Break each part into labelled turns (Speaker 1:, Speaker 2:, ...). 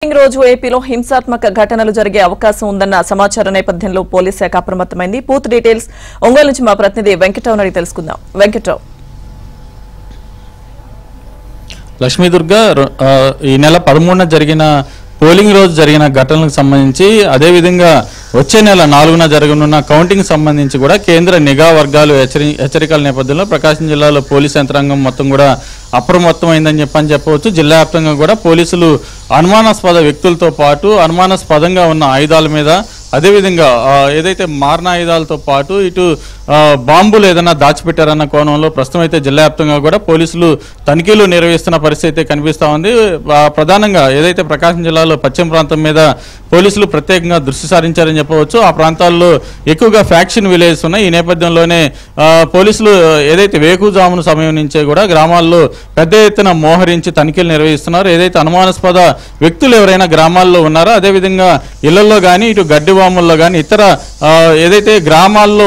Speaker 1: రోజు ఏపీలో హింసాత్మక ఘటనలు జరిగే అవకాశం ఉందన్న సమాచారం నేపథ్యంలో పోలీస్ శాఖ అప్రమత్తమైంది. పూర్తి డీటెయిల్స్ ఒంగోలు నుంచి మా ప్రతినిధి వెంకటరావు అడిగి తెలుసుకుందాం. వెంకటరావు,
Speaker 2: లక్ష్మీదుర్గ ఈ నెల 13న జరిగిన పోలింగ్ రోజు జరిగిన ఘటనలకు సంబంధించి అదేవిధంగా వచ్చే నెల 4న జరగనున్న కౌంటింగ్ సంబంధించి కూడా కేంద్ర నిఘా వర్గాలు హెచ్చరికల నేపథ్యంలో ప్రకాశం జిల్లాలో పోలీస్ యంత్రాంగం మొత్తం కూడా అప్రమత్తమైందని చెప్పవచ్చు. జిల్లా వ్యాప్తంగా కూడా పోలీసులు అనుమానాస్పద వ్యక్తులతో పాటు అనుమానాస్పదంగా ఉన్న ఆయుధాల మీద అదేవిధంగా ఏదైతే మారణ ఆయుధాలతో పాటు ఇటు బాంబులు ఏదైనా దాచిపెట్టారన్న కోణంలో ప్రస్తుతం అయితే జిల్లా వ్యాప్తంగా కూడా పోలీసులు తనిఖీలు నిర్వహిస్తున్న పరిస్థితి అయితే కనిపిస్తూ ఉంది. ప్రధానంగా ఏదైతే ప్రకాశం జిల్లాలో పశ్చిమ ప్రాంతం మీద పోలీసులు ప్రత్యేకంగా దృష్టి సారించారని చెప్పవచ్చు. ఆ ప్రాంతాల్లో ఎక్కువగా ఫ్యాక్షన్ విలేజెస్ ఉన్నాయి. ఈ నేపథ్యంలోనే పోలీసులు ఏదైతే వేకుజామున సమయం నుంచే కూడా గ్రామాల్లో పెద్ద ఎత్తున మోహరించి తనిఖీలు నిర్వహిస్తున్నారు. ఏదైతే అనుమానాస్పద వ్యక్తులు ఎవరైనా గ్రామాల్లో ఉన్నారో అదేవిధంగా ఇళ్లలో కానీ ఇటు గడ్డి వాముల్లో కానీ ఇతర ఏదైతే గ్రామాల్లో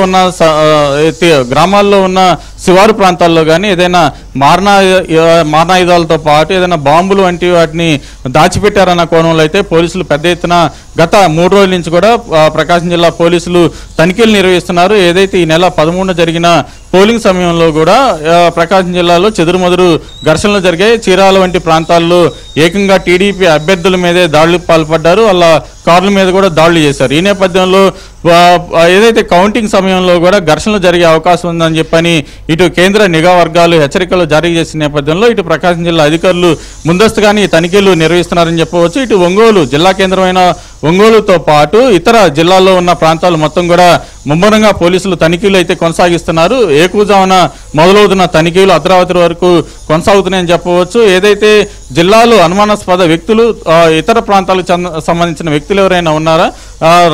Speaker 2: ఉన్న శివారు ప్రాంతాల్లో కానీ ఏదైనా మారణాయుధాలతో పాటు ఏదైనా బాంబులు వంటి వాటిని దాచిపెట్టారన్న కోణంలో అయితే పోలీసులు పెద్ద ఎత్తున గత 3 రోజుల నుంచి కూడా ప్రకాశం జిల్లా పోలీసులు తనిఖీలు నిర్వహిస్తున్నారు. ఏదైతే ఈ నెల 13న జరిగిన పోలింగ్ సమయంలో కూడా ప్రకాశం జిల్లాలో చెదురుమదురు ఘర్షణలు జరిగాయి. చీరాల వంటి ప్రాంతాల్లో ఏకంగా టీడీపీ అభ్యర్థుల మీదే దాడులకు పాల్పడ్డారు. వాళ్ళ కార్ల మీద కూడా దాడులు చేశారు. ఈ నేపథ్యంలో ఏదైతే కౌంటింగ్ సమయంలో కూడా ఘర్షణలు జరిగే అవకాశం ఉందని చెప్పని ఇటు కేంద్ర నిఘా వర్గాలు హెచ్చరికలు జారీ చేసిన నేపథ్యంలో ఇటు ప్రకాశం జిల్లా అధికారులు ముందస్తుగానే తనిఖీలు నిర్వహిస్తున్నారని చెప్పవచ్చు. ఇటు ఒంగోలు జిల్లా కేంద్రమైన ఒంగోలుతో పాటు ఇతర జిల్లాల్లో ఉన్న ప్రాంతాలు మొత్తం కూడా ముమ్మరంగా పోలీసులు తనిఖీలు అయితే కొనసాగిస్తున్నారు. ఏకూజామున మొదలవుతున్న తనిఖీలు అర్ధరాత్రి వరకు కొనసాగుతున్నాయని చెప్పవచ్చు. ఏదైతే జిల్లాలో అనుమానాస్పద వ్యక్తులు ఇతర ప్రాంతాలకు సంబంధించిన వ్యక్తులు ఎవరైనా ఉన్నారా,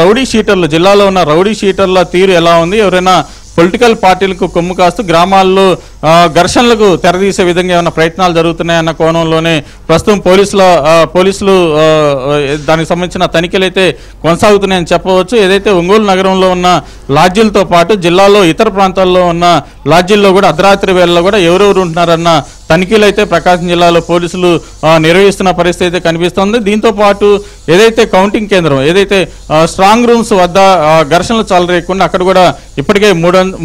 Speaker 2: రౌడీ షీటర్లు జిల్లాలో ఉన్న రౌడీ షీటర్ల తీరు ఎలా ఉంది, ఎవరైనా పొలిటికల్ పార్టీలకు కొమ్ము కాస్తూ గ్రామాల్లో ఘర్షణలకు తెరదీసే విధంగా ఏమైనా ప్రయత్నాలు జరుగుతున్నాయన్న కోణంలోనే ప్రస్తుతం పోలీసులు దానికి సంబంధించిన తనిఖీలు అయితే కొనసాగుతున్నాయని చెప్పవచ్చు. ఏదైతే ఒంగోలు నగరంలో ఉన్న లాడ్జీలతో పాటు జిల్లాలో ఇతర ప్రాంతాల్లో ఉన్న లాడ్జీల్లో కూడా అర్ధరాత్రి వేళల్లో కూడా ఎవరెవరు ఉంటున్నారన్న తనిఖీలు అయితే ప్రకాశం జిల్లాలో పోలీసులు నిర్వహిస్తున్న పరిస్థితి అయితే కనిపిస్తోంది. దీంతో పాటు ఏదైతే కౌంటింగ్ కేంద్రం ఏదైతే స్ట్రాంగ్ రూమ్స్ వద్ద ఘర్షణలు చెలరేయకుండా అక్కడ కూడా ఇప్పటికే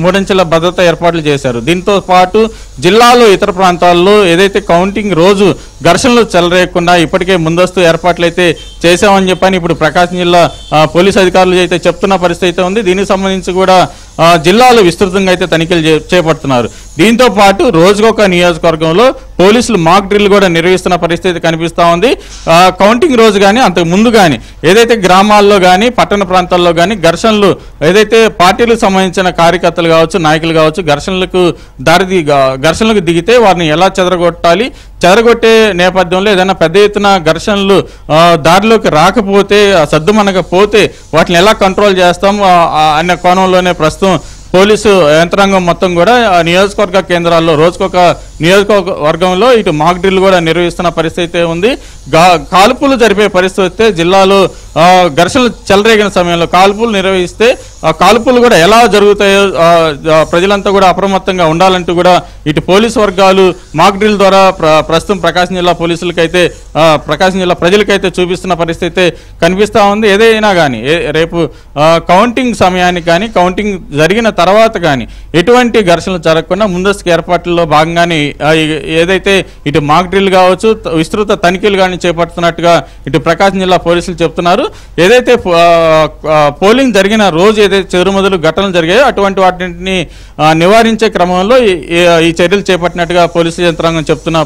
Speaker 2: మూడంచెల భద్రత ఏర్పాట్లు చేశారు. దీంతో పాటు జిల్లాలో ఇతర ప్రాంతాల్లో ఏదైతే కౌంటింగ్ రోజు ఘర్షణలు చెలరేయకుండా ఇప్పటికే ముందస్తు ఏర్పాట్లు అయితే చేశామని చెప్పని ఇప్పుడు ప్రకాశం జిల్లా పోలీసు అధికారులు అయితే చెప్తున్న పరిస్థితి అయితే ఉంది. దీనికి సంబంధించి కూడా జిల్లాలో విస్తృతంగా అయితే తనిఖీలు చేపడుతున్నారు. దీంతో పాటు రోజుకొక నియోజకవర్గంలో పోలీసులు మాక్ డ్రిల్ కూడా నిర్వహిస్తున్న పరిస్థితి కనిపిస్తూ ఉంది. కౌంటింగ్ రోజు కానీ అంతకు ముందు కానీ ఏదైతే గ్రామాల్లో కానీ పట్టణ ప్రాంతాల్లో కానీ ఘర్షణలు ఏదైతే పార్టీలకు సంబంధించిన కార్యకర్తలు కావచ్చు నాయకులు కావచ్చు ఘర్షణలకు దిగితే వారిని ఎలా చెదరగొట్టే నేపథ్యంలో ఏదైనా పెద్ద ఎత్తున ఘర్షణలు దారిలోకి రాకపోతే సద్దుమనకపోతే వాటిని ఎలా కంట్రోల్ చేస్తాం అనే కోణంలోనే ప్రస్తుతం పోలీసు యంత్రాంగం మొత్తం కూడా నియోజకవర్గ కేంద్రాల్లో రోజుకొక నియోజకవర్గంలో ఇటు మాక్ డ్రిల్ కూడా నిర్వహిస్తున్న పరిస్థితి ఉంది. కాల్పులు జరిపే పరిస్థితి జిల్లాలో ఘర్షణలు చెలరేగిన సమయంలో కాల్పులు నిర్వహిస్తే ఆ కాల్పులు కూడా ఎలా జరుగుతాయో ప్రజలంతా కూడా అప్రమత్తంగా ఉండాలంటూ కూడా ఇటు పోలీసు వర్గాలు మాక్ డ్రిల్ ద్వారా ప్రస్తుతం ప్రకాశం జిల్లా పోలీసులకైతే ప్రకాశం జిల్లా ప్రజలకైతే చూపిస్తున్న పరిస్థితి కనిపిస్తూ ఉంది. ఏదైనా కానీ రేపు కౌంటింగ్ సమయానికి కానీ కౌంటింగ్ జరిగిన తర్వాత కానీ ఎటువంటి ఘర్షణలు జరగకుండా ముందస్తు ఏర్పాట్లలో భాగంగానే ఏదైతే ఇటు మాక్ డ్రిల్ కావచ్చు విస్తృత తనిఖీలు కానీ చేపడుతున్నట్టుగా ఇటు ప్రకాశం జిల్లా పోలీసులు చెప్తున్నారు. ఏదైతే పోలింగ్ జరిగిన రోజు ఏదైతే చెదురుమదురు ఘటనలు జరిగాయో అటువంటి వాటిని నివారించే క్రమంలో ఈ చర్యలు చేపట్టినట్టుగా పోలీసు యంత్రాంగం చెప్తున్న